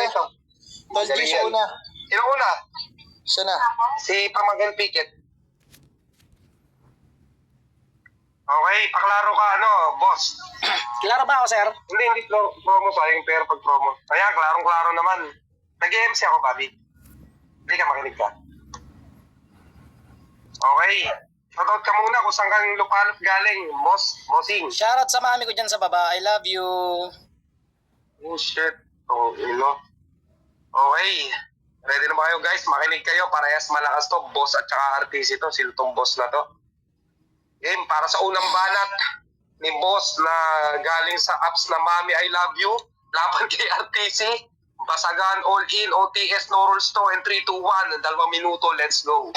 ito. Tol G, siya una. Sino una? Siya na. Si Pamangkin Piket. Okay, paklaro ka, boss. Klaro ba ako, sir? Hindi promo sayang pero pag promo. Kaya, klarong-klaro naman. Nag-MC ako, Bobby. Hindi ka makinig ka. Okay. Shoutout ka muna kung saan kang lupalop galing, bossing. Shoutout sa mami ko dyan sa baba. I love you. Oh, shit. Oh, Okay. Ready na ba kayo, guys? Makinig kayo. Parehas malakas to. Boss at saka RTC to. Sino tong boss na to? Game para sa unang banat ni boss na galing sa apps na Mami I Love You. Laban kay RTC. Basagan, all in, OTS, no rules to, and 3, 2, 1. 2 minuto, let's go.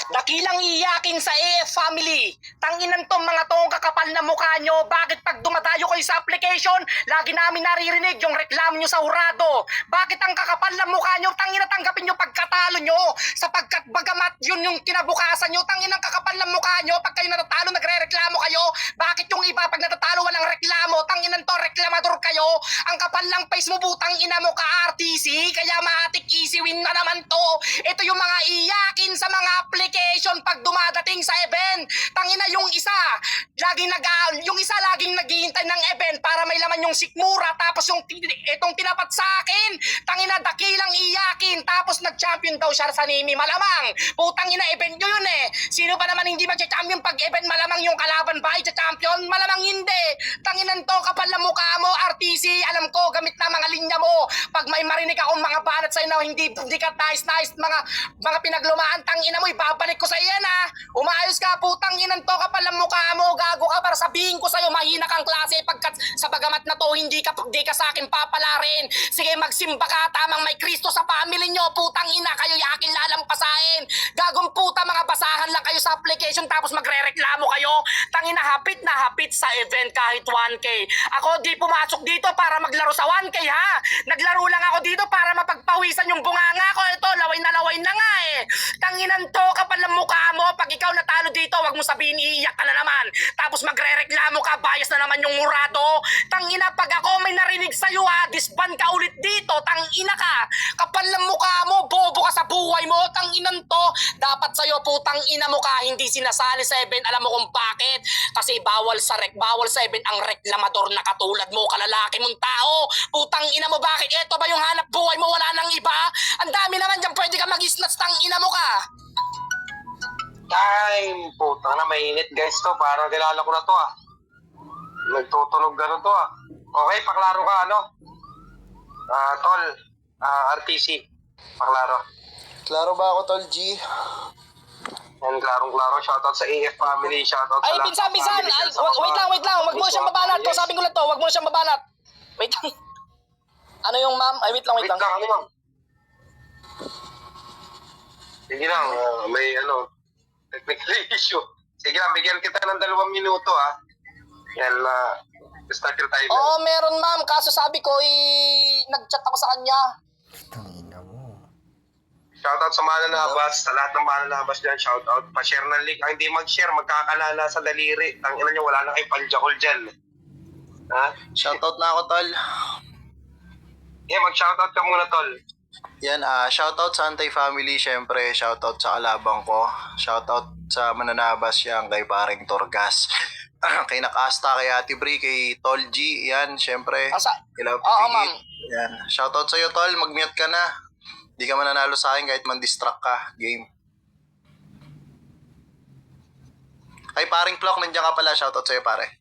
Dakilang iyakin sa AF family. Tanginan to mga tong kakapal na mukha nyo. Bakit pag dumadayo kayo sa application, lagi namin naririnig yung reklamo nyo sa hurado? Bakit ang kakapal na mukha nyo? Tangina tanggapin nyo pagkatalo nyo. Sapagkat bagamat yun yung kinabukasan nyo, tanginang kakapal na mukha nyo. Pag kayo natatalo, nagre-reklamo kayo. Bakit yung iba pag natatalo walang reklamo? Tanginan to, reklamador kayo. Ang kapal lang face mo, butang ina mo ka RTC. Kaya matik easy win na naman to. Ito yung mga iyakin sa mga application pag dumadating sa event. Tangina yung isa laging naghihintay ng event para may laman yung sikmura, tapos yung itong tinapat sa akin. Tangina dakilang iyakin, tapos nag-champion daw siya sa Nimi. Malamang putang ina event nyo yun eh. Sino ba naman hindi mag-champion pag event? Malamang yung kalaban ba i-champion? Malamang hindi. Tanginan to, kapal na mukha mo RTC. Alam ko gamit na mga linya mo. Pag may marinig akong mga banat sa'yo na hindi ka nice mga pinaglumaan, tangina mo, ibabalik ko sa iyan Umayos ka, putang inan to, kapal ang mukha mo, gago ka, para sabihin ko sa'yo, mahina kang klase, pagkat sa bagamat na to, hindi ka sa akin papalarin. Sige, magsimba ka, tamang may Kristo sa family nyo, putang ina, kayo yakin lalampasahin. Gagong puta, mga basahan lang kayo sa application, tapos magre-reklamo kayo. Tangina, hapit na hapit sa event kahit 1K. Ako di pumasok dito para maglaro sa 1K ha. Naglaro lang ako dito para mapagpawisan yung bunganga ko. Ito, laway na nga eh. Tanginan to, kapal ng mukha mo. Pag ikaw natalo dito, wag mo sabihin iiyak ka na naman. Tapos magre-reklamo ka, bias na naman yung murado. Tangina, pag ako may narinig sa'yo disband ka ulit dito. Tangina ka. Kapal ng mukha mo, bobo ka sa buhay mo. Tanginan to. Dapat sa'yo, putang ina mo ka, hindi sinasali sa event. Alam mo kung bakit? Kasi bawal sa event ang reklamador na katulad mo, kalalaki mong tao. Putang ina mo, bakit? Eto ba yung hanap buhay mo? Wala nang iba? Ang dami naman dyan, pwede ka mag-snatch, tang ina mo ka. Time, putang na, mainit guys to. Parang kilala ko na to Nagtutunog gano'n to Okay, paklaro ka Tol, RTC, paklaro. Klaro ba ako, Tol G? Yan, klarong-klaro. Shoutout sa AF family, shoutout sa Ay, pinsan. Ay, wait lang. Wag mo na siyang babanat. To, sabi ko lang to, wag mo na siyang babanat. Wait lang. Ano yung ma'am? Ay, wait lang. Wait lang, Sige lang, may technical issue. Sige lang, bigyan kita ng 2 minuto Yan, start yung timer. Oo, meron ma'am. Kaso sabi ko, nag-chat ako sa kanya. Tangina mo. Shoutout sa mananabas, sa lahat ng mananabas dyan, shoutout. Pa-share ng link. Ang hindi mag-share, magkakalala sa daliri. Tangina nyo, wala na kayong panjakol dyan. Shoutout na ako, Tol. Yeah, mag-shoutout ka muna, Tol. Yan, shoutout sa Antay family, syempre. Shoutout sa kalabang ko. Shoutout sa mananabas yan kay paring Torgas. Kay Nakasta, kay Ate Bri, kay Tol G. Yan, syempre. Oo, ma'am. Yan. Shoutout sa'yo, Tol. Mag-mute ka na. Di ka mananalo sa akin kahit man-distract ka. Game. Ay, paring Plok, nandiyan ka pala. Shoutout sa'yo, pare.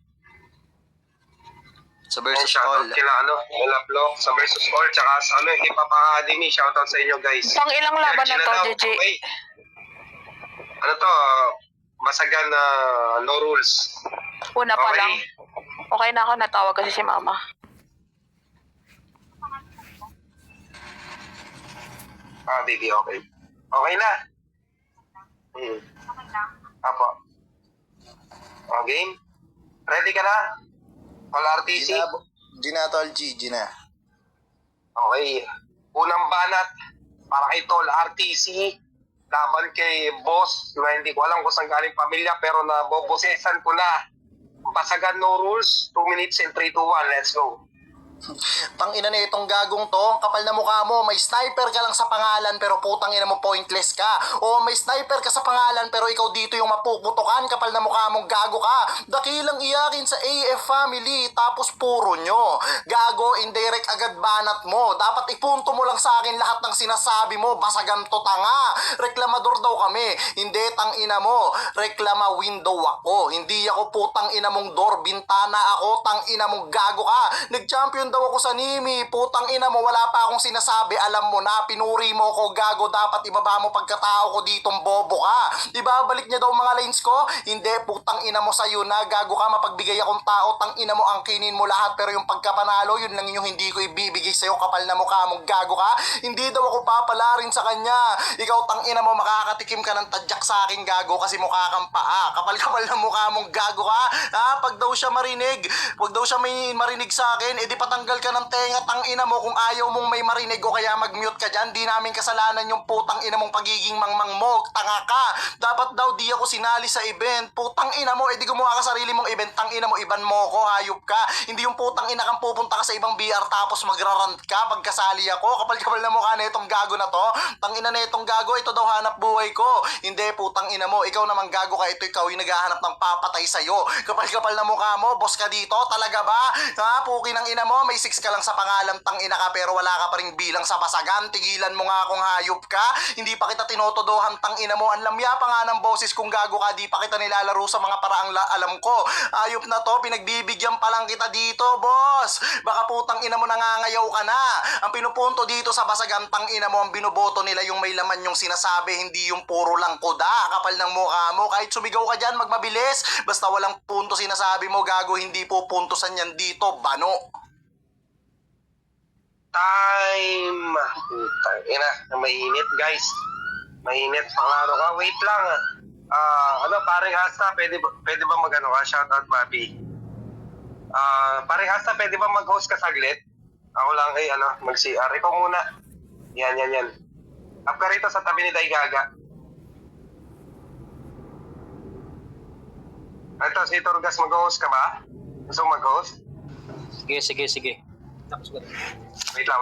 Sa Versus All. Shoutout kila Ella Block, sa Versus All, tsaka sa Hip Hop Academy. Shoutout sa inyo, guys. Pang ilang laban na to, GG? Okay. Masagan na no rules. Una pa lang. Okay na ako, natawag kasi si mama. Baby, okay. Okay na. Apo. Game? Ready ka na? All RTC? Gina, Tol G. Gina. Okay. Unang banat para kay Tol RTC. Laban kay boss na hindi ko alam kung saan galing pamilya pero nabobosesan ko na. Basagan no rules. 2 minutes and 3, 2, 1. Let's go. Tangina na itong gagong to, ang kapal na mukha mo, may sniper ka lang sa pangalan pero putang ina mo pointless ka. O may sniper ka sa pangalan pero ikaw dito yung mapuputukan, kapal na mukha mong gago ka. Dakilang iyakin sa AF family, tapos puro nyo. Gago, indirect agad banat mo. Dapat ipunto mo lang sa akin lahat ng sinasabi mo, basagan to tanga. Reklamador daw kami. Hindi, tangina mo. Reklama window ako. Hindi ako putang ina mong door, bintana ako, tangina mong gago ka. Nag-champion daw ako sa Nimi, putang ina mo, wala pa akong sinasabi, alam mo na, pinuri mo ko, gago, dapat ibaba mo pagkatao ko ditong bobo ka. Ibabalik niya daw mga lines ko? Hindi, putang ina mo sa'yo na, gago ka, mapagbigay akong tao, tang ina mo, angkinin mo lahat, pero yung pagkapanalo, yun lang yung hindi ko ibibigay sa'yo, kapal na mukha mong gago ka. Hindi daw ako papalarin sa kanya. Ikaw, tang ina mo, makakatikim ka ng tadyak sa akin, gago, kasi mukha kang paa. Kapal-kapal na mukha mong gago ka. Ha? Pag daw siya marinig, pag daw siya may marinig sa akin, edi patanggal ka ng tenga, tang ina mo, kung ayaw mong may marinig o kaya mag-mute ka dyan, di namin kasalanan yung putang ina mong pagiging mangmang mo, tanga ka. Dapat daw di ako sinali sa event, putang ina mo, edi gumawa ka sarili mong event, tang ina mo, iban mo ko, hayop ka. Hindi yung putang ina kang pupunta ka sa ibang BR tapos magrarant ka pagkasali ako, kapal-kapal na mukha na itong gago na to, tang ina na itong gago, ito daw hanap buhay ko. Hindi, putang ina mo, ikaw naman gago ka, ito ikaw yung naghahanap ng papatay sa'yo. Kapal-kapal na mukha mo, boss ka dito, talaga ba? Ha, puki ng ina mo, may 6 ka lang sa pangalan, tang ina ka, pero wala ka pa rin bilang sa basagan. Tigilan mo nga kung hayop ka. Hindi pa kita tinotodohan, tang ina mo. Ang lamya pa nga ng boses kung gago ka, di pa kita nilalaro sa mga paraang alam ko. Hayop na to, pinagbibigyan pa lang kita dito, boss. Baka putang ina mo, nangangayaw ka na. Ang pinupunto dito sa basagan, tang ina mo, ang binoboto nila yung may laman yung sinasabi, hindi yung puro lang kuda. Kapal ng mukha mo, kahit sumigaw ka dyan, magmabilis. Basta walang punto sinasabi mo, gago, hindi po puntosan yan dito, bano. Time. Putang ina, mainit guys. Mainit, pangano ka. Wait lang. Paring Asta, pwede ba mag-ano ka? Shoutout, Bobby. Paring Asta, pwede ba mag-host ka saglit? Ako lang, mag-CR. Ikaw muna. Yan. Up ka rito sa tabi ni Day Gaga. Ito, si Turgas, mag-host ka ba? Gusto mo mag-host? Sige. Tapos ko. Wait lang.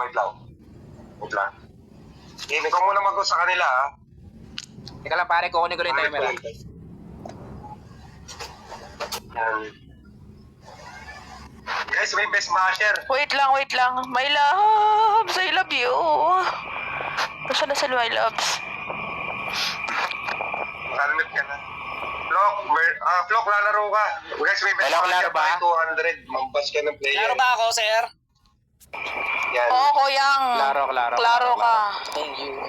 Hindi ko muna mag-host sa kanila, ha? Teka lang pare, kukunin ko rin yung timer. Yan. Guys, may best masher. Wait lang. My loves, I love you. Nasaan na sa my loves? Kalmit ka na. Flock, lalaro ka. Guys, may best Hello, masher klaro ba? pa 200. Mambas ka ng player. Klaro ba ako, sir? Yan. Oo, kuyang. Klaro ka. Thank you.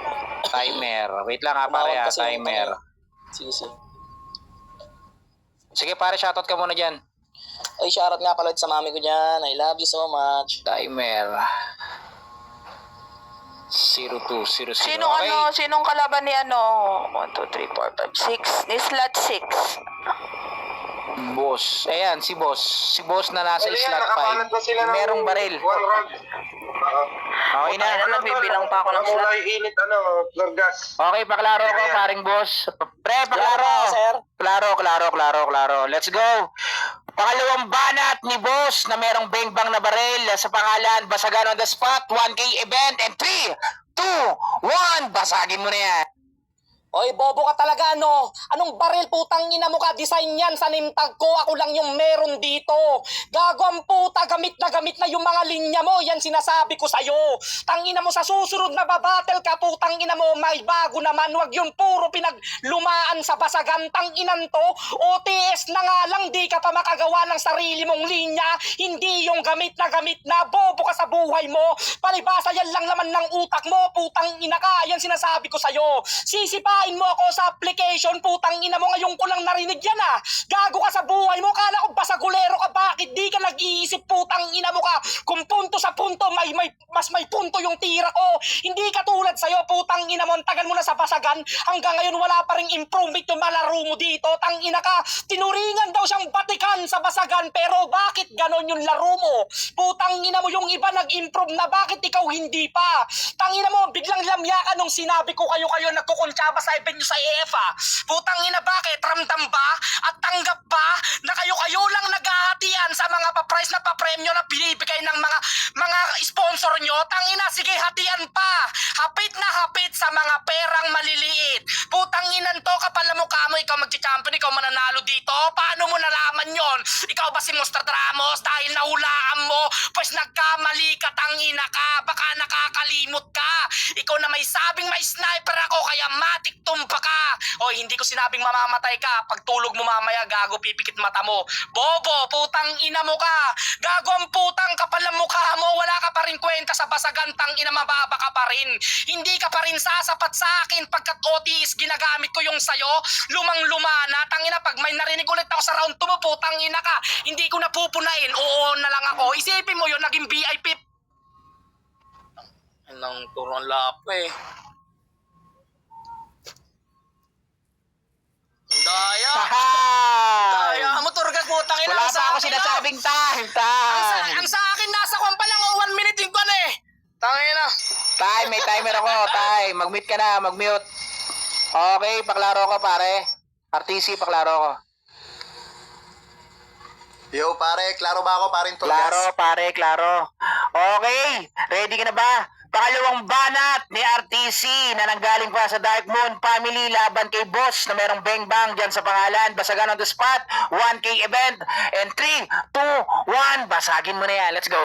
Timer. Wait lang ha pare ha, timer. Sige. Sige pare, shoutout ka muna dyan. Ay, shoutout nga pala sa mami ko dyan. I love you so much. Timer. 0200. Sinong kalaban ni 1, 2, 3, 4, 5, 6. Ni slot 6. Boss. Ayan, si boss. Si boss na nasa Ano yan, slot nakapalat ba 5. sila ng Merong baril. one round? Okay na. Nagbibilang pa ako ng slot. Mula init, Lorgas. Okay, paklaro ko paring boss. Pre, paklaro. sir. Klaro. Let's go. Pangalawang banat ni boss na merong bang-bang na baril sa pangalan Basagan on the Spot, 1K event, and 3, 2, 1, basagin mo na yan. Oy, bobo ka talaga, no? Anong baril, putang ina mo ka? Design yan sa nimtag ko. Ako lang yung meron dito. Gago ang puta, gamit na yung mga linya mo. Yan sinasabi ko sa'yo. Tangina mo, sa susunod na babattle ka, putang ina mo, may bago naman. Wag yung puro pinaglumaan sa basagan. Tanginan to. OTS na nga lang, di ka pa makagawa ng sarili mong linya. Hindi yung gamit na. Bobo ka sa buhay mo. Palibasa yan lang naman ng utak mo. Putang ina ka. Yan sinasabi ko sa'yo. Sisipain mo ako sa application, putang ina mo, ngayon ko lang narinig yan ah. Gago ka sa buhay mo, kala ko basagulero ka, bakit di ka nag-iisip, putang ina mo ka? Kung punto sa punto, mas may punto yung tira ko. Hindi ka tulad sa'yo, putang ina mo, ang tagal mo na sa basagan, hanggang ngayon wala pa ring improvement yung malaro mo dito, tang ina ka. Tinuringan daw siyang batikan sa basagan, pero bakit ganon yung laro mo? Putang ina mo, yung iba nag-improve na, bakit ikaw hindi pa? Tang ina mo, biglang lamya ka nung sinabi ko kayo nagkukuntsaba sa event nyo sa EFA. Putang ina, bakit? Ramdam ba at tanggap ba na kayo-kayo lang naghahatian sa mga pa-price na pa-premyo na binibigay ng mga sponsor nyo? Tangina, sige, hatian pa. Hapit na hapit sa mga perang maliliit. Putang inan to, kapal na mukha mo, ikaw magti-champion, ikaw mananalo dito. Paano mo nalaman yon? Ikaw ba si Nostradamus? Dahil nahulaan mo, pues nagkamali ka, tangina ka. Baka nakakalimot ka. Ikaw na may sabing may sniper ako, kaya matik tumpa ka. O, hindi ko sinabing mamamatay ka. Pag tulog mo mamaya, gago, pipikit mata mo. Bobo, putang ina mo ka. Gago ang putang, kapal ang mukha mo. Wala ka pa rin kwenta sa basagan, tangina, mababa ka pa rin. Hindi ka pa rin sasapat sa akin pagkat OTS ginagamit ko yung sayo. Lumang-luma na, tangina, pag may narinig ulit ako sa round 2 mo, putang ina ka. Hindi ko napupunain. Oo na lang ako. Isipin mo yun, naging VIP. Anong turong lapo eh. Daya. Daya mo, Turgas, putang ina. Wala Ang sa pa ako akin, sinasabing time. Ang sa akin, nasa kwan pa lang, 1 minute yung kwan eh. Tangina. Time, may timer ako. Time, mag-mute ka na, mag-mute. Okay, paklaro ko pare. RTC, paklaro ko. Yo pare, klaro ba ako paring Torgas? Klaro, pare, klaro. Okay, ready ka na ba? Pangalawang banat ni RTC na nanggaling pa sa Dark Moon Family laban kay Boss na merong bang-bang dyan sa pangalan. Basagan on the spot, 1K event. And 3, 2, 1, basagin mo na yan. Let's go.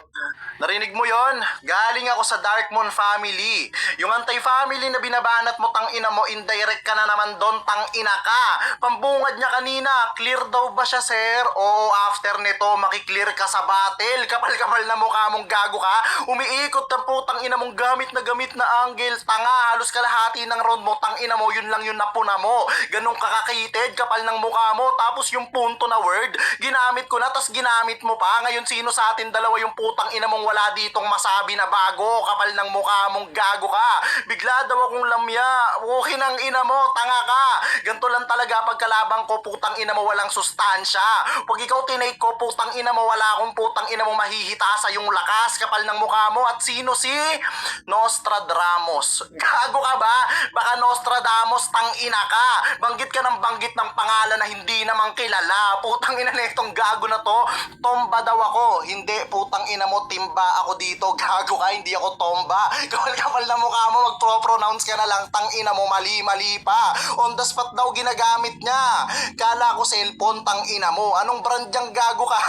Narinig mo yon? Galing ako sa Dark Moon Family. Yung anti-family na binabanat mo, tang ina mo, indirect ka na naman doon, tang ina ka. Pambungad niya kanina, clear daw ba siya, sir? Oo, after nito, makiklear ka sa battle. Kapal-kapal na mukha mong gago ka. Umiikot ng putang ina mong gamit na angle. Tanga, halos kalahati ng round mo, tang ina mo, yun lang yung napuna mo. Ganong kakakitid, kapal ng mukha mo. Tapos yung punto na word, ginamit ko na, tas ginamit mo pa. Ngayon, sino sa atin dalawa yung putang ina mong wala ditong masabi na bago? Kapal ng mukha mong gago ka. Bigla daw akong lamya. Okay ng ina mo, tanga ka. Ganto lang talaga pagkalabang ko, putang ina mo, walang sustansya. Pag ikaw tinake ko, putang ina mo, wala akong putang ina mo mahihita sa yung lakas. Kapal ng mukha mo. At sino si Nostradamus? Gago ka ba? Baka Nostradamus, tang ina ka. Banggit ka ng banggit ng pangalan na hindi naman kilala. Putang ina na itong gago na to. Tomba daw ako. Hindi, putang ina mo, timba ako dito. Gago ka, hindi ako tomba. Kapal-kapal na mukha mo, mag-pronounce ka na lang, tang ina mo, mali-mali pa. On the spot daw ginagamit niya. Kala ko cellphone, tang ina mo. Anong brand diyang gago ka?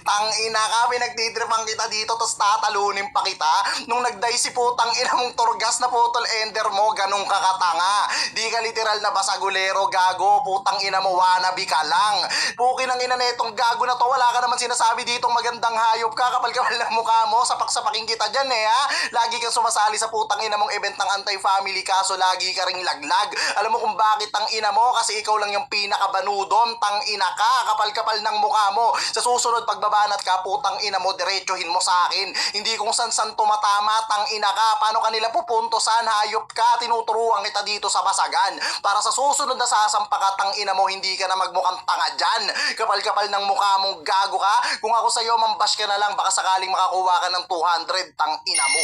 Tang ina ka, pinagtitripang kita dito, tapos tatalunin pa kita. Nung nagday si putang ina mong Torgas na putol ender mo, ganun ka katanga. Di ka literal na basagulero, gago. Putang ina mo, wannabe ka lang. Pukin ang ina na itong gago na to, wala ka naman sinasabi ditong magandang hayop ka. Kapal-kapal ng mukha mo, sapak-sapaking kita dyan eh ha. Lagi kang sumasali sa putang ina mong event ng anti-family, kaso lagi ka ring laglag. Alam mo kung bakit, tang ina mo? Kasi ikaw lang yung pinakabanudon, tang ina ka. Kapal-kapal ng mukha mo. Sa susunod pagbabanat ka, putang ina mo, diretsuhin mo sa akin. Hindi kung san-san tumatama, tang ina ka. Paano kanila pupuntosan? Hayop ka. Tinuturuan kita dito sa basagan. Para sa susunod na sasampa ka, tang ina mo, hindi ka na magmukhang tanga dyan. Kapal-kapal ng mukha mong gago ka. Kung ako sa'yo, mambash ka na lang. Baka sakaling makakuha ka ng 200, tang ina mo.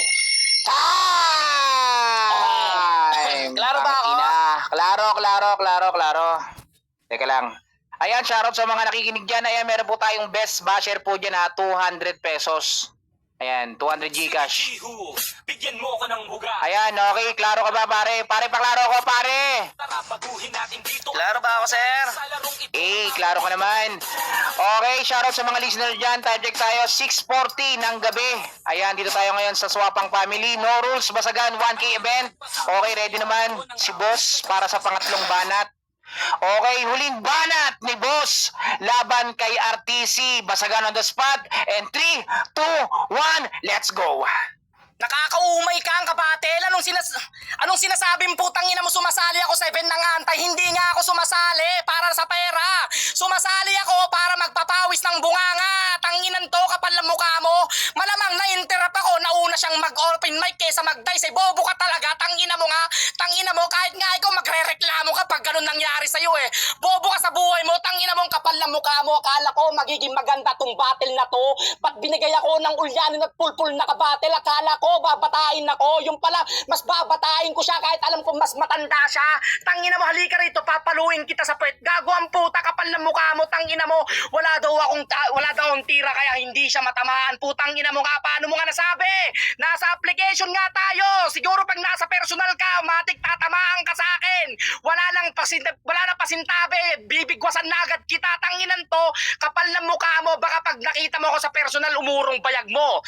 Time! Klaro ba ako? Klaro. Teka lang. Ayan, shoutout sa mga nakikinig dyan. Ayan, meron po tayong best basher po dyan ha, 200 pesos. Ayan, 200 Gcash. Bigyan mo ko ng buga. Ayan, okay, klaro ka ba pare? Pare, paklaro ko pare. Klaro ba ako, sir? Klaro ka naman. Okay, shoutout sa mga listener dyan. Time check tayo, 6:40 ng gabi. Ayan, dito tayo ngayon sa Swapang Family. No rules, basagan, 1K event. Okay, ready naman si Boss para sa pangatlong banat. Okay, huling banat ni Boss laban kay RTC. Basagan on the spot. And 3, 2, 1, let's go. Nakakaumay ka ang kabatel. Anong sinasabing putang ina mo, sumasali ako sa event ng antay? Hindi nga ako sumasali para sa pera. Sumasali ako para magpapawis ng bunganga. Tanginan to, kapal ng mukha mo. Malamang na-interrupt ako. Nauna siyang mag-open open mic kesa mag-dice. Bobo ka talaga, tangina mo nga. Tangina mo, kahit nga ikaw magre-reklamo ka pag ganun nangyari sa'yo eh. Bobo ka sa buhay mo, tangina mo, kapal na mukha mo. Akala ko magiging maganda tong battle na to. Ba't binigay ako ng ulyanin at pulpul na kabattle? Akala ko babatain ako. Yung pala, mas babatain ko siya kahit alam ko mas matanda siya. Tangina mo, halika rito, papaluin kita sa puwet. Gago ang puta, kapal na mukha mo, tangina mo. Wala daw akong tira kaya hindi siya matamaan. Putang ina mo nga, paano mo nga nasabi? Nasa application nga tayo. Siguro pag nasa personal ka, matik tatamaan ka sa akin. Wala nang pasintabi. Bibigwasan na agad kita. Tanginan to, kapal ng mukha mo. Baka pag nakita mo ako sa personal, umurong bayag mo.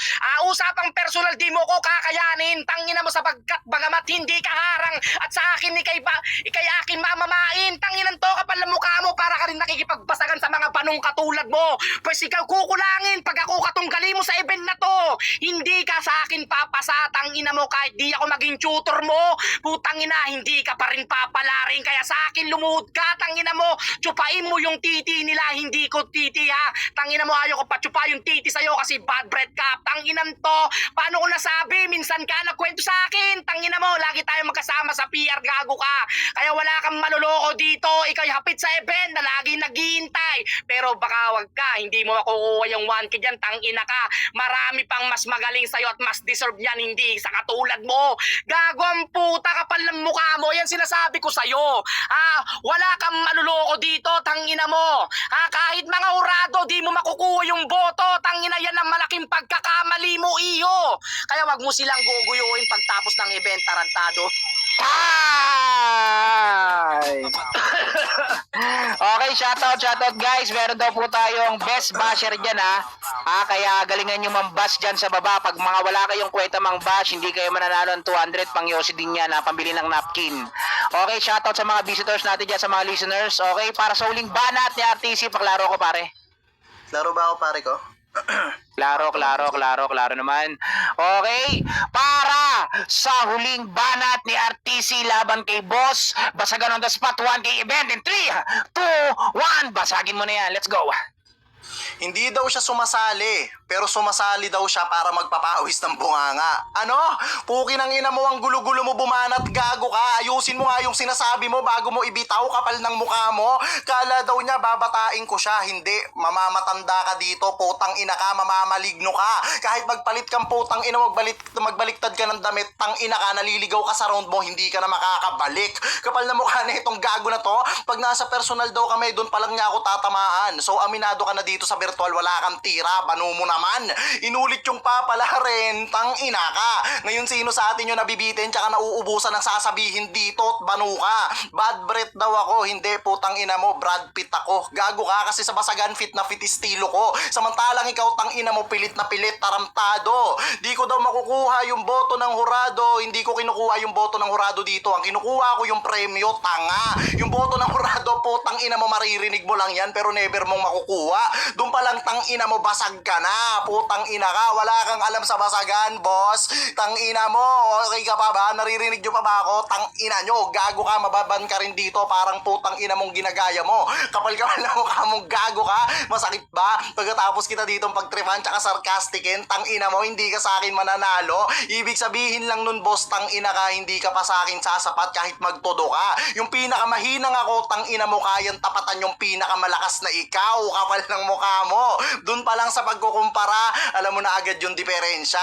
Usapang personal, di mo ko kakayanin. Tangina mo sa bagamat hindi ka harang. At sa akin, ikay akin mamamain. Tanginan to, kapal ng mukha mo. Para ka rin nakikipagbasagan sa mga banong katulad mo. Pues ikaw kukulangin pag ako katunggali mo sa event na to. Hindi ka sa akin papasa, tangina mo, kahit di ako maging tutor mo. Putang ina, hindi ka pa rin papalaring. Kaya sa akin lumuhod ka, tangina mo. Tsupain mo yung titi nila, hindi ko titi ha. Tangina mo, ayaw ko pa tsupa yung titi sa'yo kasi bad breath ka. Tanginan to, paano ko nasabi? Minsan ka nagkwento sa akin. Tangina mo, lagi tayo magkasama sa PR, gago ka. Kaya wala kang maluloko dito. Ikaw'y hapit sa event na lagi naghihintay. Pero baka wag ka, hindi mo makukuha yung 1K dyan, tangina ka. Marami pang mas magaling sa'yo at mas deserve yan, hindi sa katulad mo. Gago ang puta, kapal ng mukha mo. Yan sinasabi ko sa'yo. Wala kang maluloko dito, tangina mo. Kahit mga urado, di mo makukuha yung boto. Tangina, yan ang malaking pagkakamali mo, iyo. Kaya wag mo silang guguyuin pagtapos ng event, tarantado. Hi! Okay, shoutout guys. Meron daw po tayong best basher dyan ha. Kaya galingan nyo mambash dyan sa baba. Pag mga wala kayong kwenta mang-bash, hindi kayo mananalo ng 200 pang yosi din yan ha, pambili ng napkin. Okay, shoutout sa mga visitors natin dyan, sa mga listeners. Okay, para sa huling banat ni RTC, paklaro ko pare. Laro ba ako pare ko? Klaro naman. Okay, para sa huling banat ni RTC laban kay Boss, basagan on the spot 1K event in 3, 2, 1, basagin mo na yan, let's go. Hindi daw siya sumasali, pero sumasali daw siya para magpapawis ng bunganga. Ano? Pukin ang ina mo, ang gulo-gulo mo, bumanat, gago ka. Ayusin mo nga yung sinasabi mo bago mo ibitaw, kapal ng mukha mo. Kala daw niya babatain ko siya. Hindi, mamamatanda ka dito, putang ina ka, mamamaligno ka. Kahit magpalit kang putang ina, magbaliktad ka ng damit, tang ina ka, naliligaw ka sa round mo, hindi ka na makakabalik. Kapal na mukha na itong gago na to. Pag nasa personal daw kami, doon pa lang niya ako tatamaan. So aminado ka na dito sa virtual, wala kang tira, banu mo naman. Inulit yung papalarin, tang ina ka. Ngayon sino sa atin yung nabibitin tsaka nauubusan ng sasabihin dito at banu ka. Bad breath daw ako, hindi, putang ina mo, Brad Pitt ako. Gago ka kasi sa basagan fit na fit estilo ko. Samantalang ikaw tang ina mo, pilit na pilit, taramtado. Di ko daw makukuha yung boto ng hurado, hindi ko kinukuha yung boto ng hurado dito. Ang kinukuha ko yung premyo, tanga. Yung boto ng hurado, putang ina mo, maririnig mo lang yan pero never mong makukuha. Doon pa lang tang ina mo, basag ka na. Putang ina ka, wala kang alam sa basagan, boss. Tang ina mo, okay ka pa ba? Naririnig nyo pa ba ako? Tang ina nyo, gago ka, mababan ka rin dito. Parang putang ina mong ginagaya mo. Kapal-kapal na mukha mong gago ka. Masakit ba? Pagkatapos kita dito pagtripan tsaka sarcastikin, tang ina mo, hindi ka sa akin mananalo. Ibig sabihin lang nun, boss, tang ina ka, hindi ka pa sa akin sasapat kahit magtodo ka. Yung pinakamahinang ako, tang ina mo, kayang tapatan yung pinakamalakas na ikaw. Kapal ng mukha mo. Doon pa lang sa pagkukumpara, alam mo na agad yung diferensya.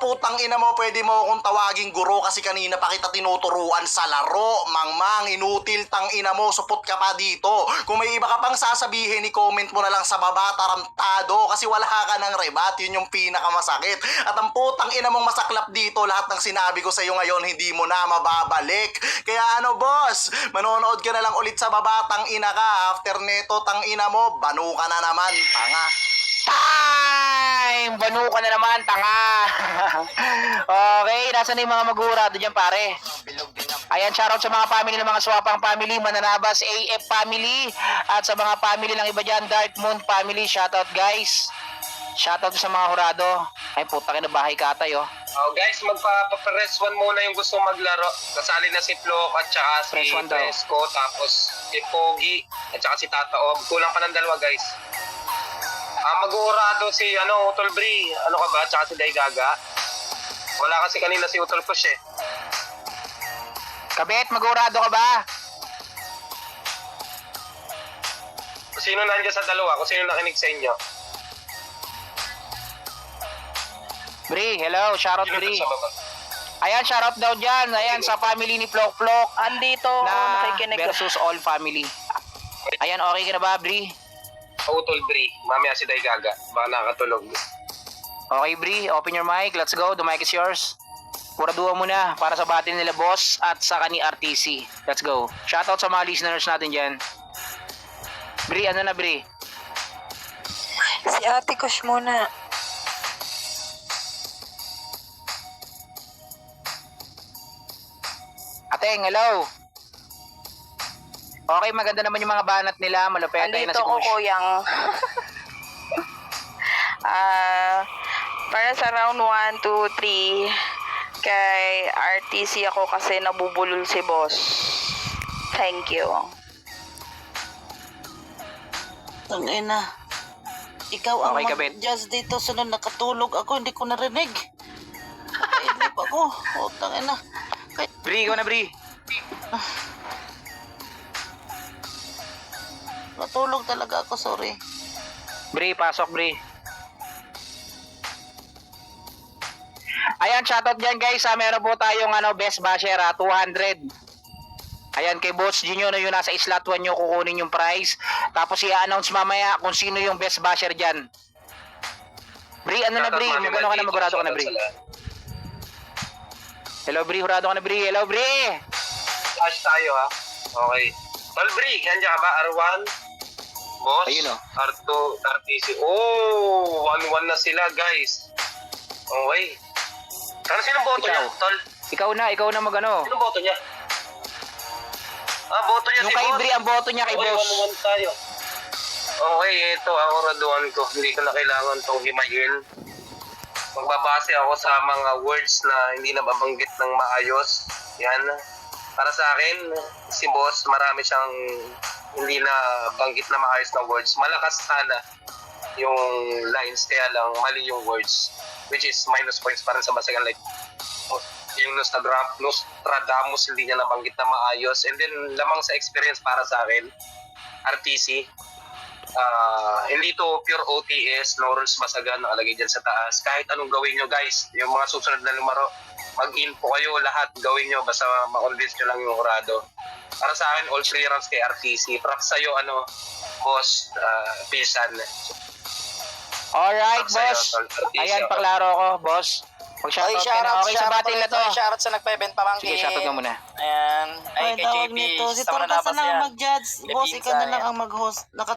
Putang ina mo, pwede mo akong tawaging guro kasi kanina pa kita tinuturuan sa laro. Mangmang, inutil, tang ina mo, supot ka pa dito. Kung may iba ka pang sasabihin, i-comment mo na lang sa baba, tarantado, kasi wala ka ng rebat, yun yung pinakamasakit. At ang putang ina mong masaklap dito, lahat ng sinabi ko sa iyo ngayon, hindi mo na mababalik. Kaya ano, boss, manonood ka na lang ulit sa baba, tang ina ka. After neto, tang ina mo, banu ka na naman, tanga. Time! Banu ka na naman, tanga! Okay, nasa na yung mga magurado dyan, pare? Ayan, shoutout sa mga family ng mga Swapang family, Mananabas, AF family, at sa mga family ng iba dyan, Dark Moon family, shoutout guys. Shoutout sa mga hurado. Ay, puta, kinabahay ka tayo. Guys, magpa-press 1 muna yung gusto maglaro. Kasali na si Flok at saka si Press 1 daw. Fresco, tapos si Pogi at saka si Tataog. Kulang pa ng 2, guys. Mag-uurado si Utol Bri, ano ka ba, tsaka si Daigaga. Wala kasi kanina si Utol Push eh. Kabit, magurado ka ba? Kung sino nandiyan sa dalawa, kung sino nakinig sa inyo. Bri, hello, shoutout Sino Bri. sa baba? Ayan, shoutout daw dyan. Ayan, sa family ni Plok Plok Andito ako, na nakikinig. versus all family. Ayan, okay ka na ba, Bri? Utol Bri, mamaya si Day Gaga. Baka nakatulog. Okay, Bri, open your mic. Let's go. The mic is yours. Puraduhan mo na para sa batin nila boss at sa kani RTC. Let's go. Shoutout sa mga listeners natin dyan. Bri, ano na, Bri? Si Ate Kush muna. Ateng, hello. Okay, maganda naman yung mga banat nila. Malupet tayo na Andito si ko, Kush. Kuyang. Para sa round 1, 2, 3, kay RTC ako kasi nabubulol si boss. Thank you. Tangina. Ikaw ang Okay, Kabit. mag-judge dito. Sunod nakatulog ako, hindi ko narinig. Nakaidlip ako. O, tangina. Bri, ikaw na, Bri. Natulog talaga ako, sorry. Bri, pasok, Bri. Ayan, shoutout dyan guys. Meron po tayong best basher 200. Ayan, kay Boss Junior na yung nasa slot 1 nyo kukunin yung prize. Tapos i-announce mamaya kung sino yung best basher dyan. Bri, ano na Bri? Magano ka na, magurado ka na Bri. Hello Bri, hurado ka na Bri. Hello Bri! Flash tayo ha. Okay. Tol Bri, nandiyan ka ba? R1? Boss? Ayun, oh. R2, RTC. Oh, 1-1 na sila guys. Okay. Sinong boto Ikaw. niya, Tol? Ikaw na magano. Sinong boto niya? Boto niya Yung si kay Boss. Bri, ang boto niya kay Okay, Boss. 1-1 tayo. Okay, ito ako raduan ko. Hindi ko na kailangan tong himayin. Magbabase ako sa mga words na hindi na babanggit ng maayos. Yan. Para sa akin, si Boss, marami siyang hindi na banggit na maayos na words. Malakas sana yung lines, kaya lang mali yung words. Which is minus points para sa Basagan Light. Yung Nostradamus, hindi niya nabanggit na maayos. And then, lamang sa experience para sa akin, RTC, hindi to pure OTS, no rules Basagan, nakalagay dyan sa taas. Kahit anong gawin nyo guys, yung mga susunod na numero, mag-in po kayo lahat, gawin nyo, basta ma-convince nyo lang yung Horado. Para sa akin, all 3 rounds kay RTC. Props sa'yo, Boss, Pisan. Alright, Props sa'yo, boss. Tol. RTC, Ayan, paklaro ko, boss. Mag-shoutout ka na. Okay sa battle na to. Shoutout sa nagpa-event pamangkin. Sige, shoutout ka muna. Ayan. Ay, Ay, kay tawag JP. nito. Si Sa Torgas mananabas na lang yan. ang mag-judge. Kay Boss, Pinsa ikaw na lang yan. ang mag-host.